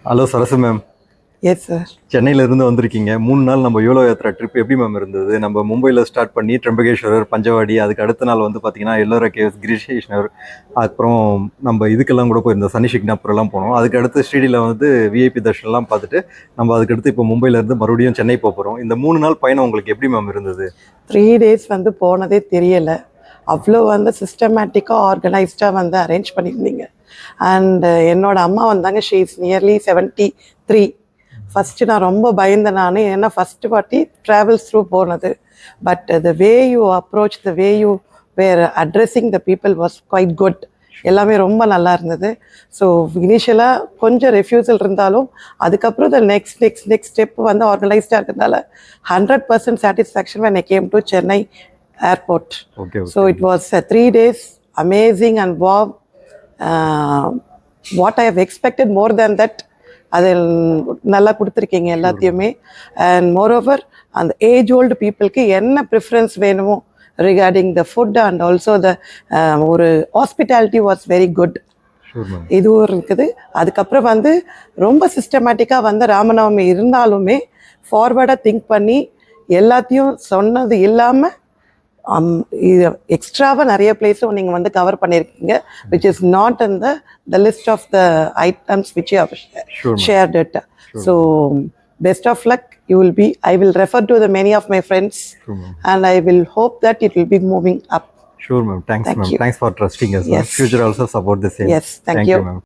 Hello Sarasu ma'am. Yes sir. சென்னையிலேருந்து வந்திருக்கீங்க. 3 நாள் நம்ம யோலோ யாத்ரா ட்ரிப் எப்படி மேம் இருந்தது? நம்ம மும்பையில் ஸ்டார்ட் பண்ணி ட்ரம்பகேஸ்வரர், பஞ்சவாடி, அதுக்கு அடுத்த நாள் வந்து பார்த்தீங்கன்னா எல்லோரா கேவ்ஸ், கிரிஷேஷ்னர், அப்புறம் நம்ம இதுக்கெல்லாம் கூட போயிருந்தோம், சனி ஷிக்னாப்பூர்லாம் போனோம். அதுக்கு அடுத்து ஸ்ரீடியில் வந்து விஐபி தர்ஷன்லாம் பார்த்துட்டு நம்ம அதுக்கடுத்து இப்போ மும்பையிலேருந்து மறுபடியும் சென்னை போகிறோம். இந்த 3 நாள் பயணம் உங்களுக்கு எப்படி மேம் இருந்தது? 3 days வந்து போனதே தெரியலை. அவ்வளோ வந்து சிஸ்டமேட்டிக்காக ஆர்கனைஸ்டாக வந்து அரேஞ்ச் பண்ணியிருந்தீங்க. அண்ட் என்னோட அம்மா வந்தாங்க. She is nearly 73. ஃபஸ்ட்டு நான் ரொம்ப பயந்தேன் நான், ஏன்னா ஃபஸ்ட்டு வாட்டி ட்ராவல்ஸ் த்ரூ போனது. But the way you approach, the way you were addressing the people was quite good. எல்லாமே ரொம்ப நல்லா இருந்தது. ஸோ இனிஷியலாக கொஞ்சம் ரெஃப்யூசல் இருந்தாலும் அதுக்கப்புறம் த நெக்ஸ்ட் ஸ்டெப் வந்து ஆர்கனைஸ்டாக இருக்கிறதுனால 100% satisfaction when I came to Chennai airport. Okay. So it was 3 days amazing and wow. What I have expected more than that, அதில் நல்லா கொடுத்துருக்கீங்க எல்லாத்தையுமே. அண்ட் மோரோவர் அந்த ஏஜ் ஓல்டு பீப்புளுக்கு என்ன ப்ரிஃபரன்ஸ் வேணுமோ regarding the food and also the ஒரு hospitality was very good. இதுவும் இருக்குது. அதுக்கப்புறம் வந்து ரொம்ப சிஸ்டமேட்டிக்காக வந்து ராமநவமி இருந்தாலுமே ஃபார்வர்டாக திங்க் பண்ணி எல்லாத்தையும் சொன்னது இல்லாமல் இது எக்ஸ்ட்ராவாக நிறைய பிளேஸும் நீங்கள் வந்து கவர் பண்ணியிருக்கீங்க, which is not in the list of the items which you have shared it. So best of luck. You will be, I will refer to the many of my friends. And I will hope that it will be moving up. Sure ma'am. Thanks ma'am. You. Thanks for trusting us. Yes. Future also support the same. Yes, thank you ma'am.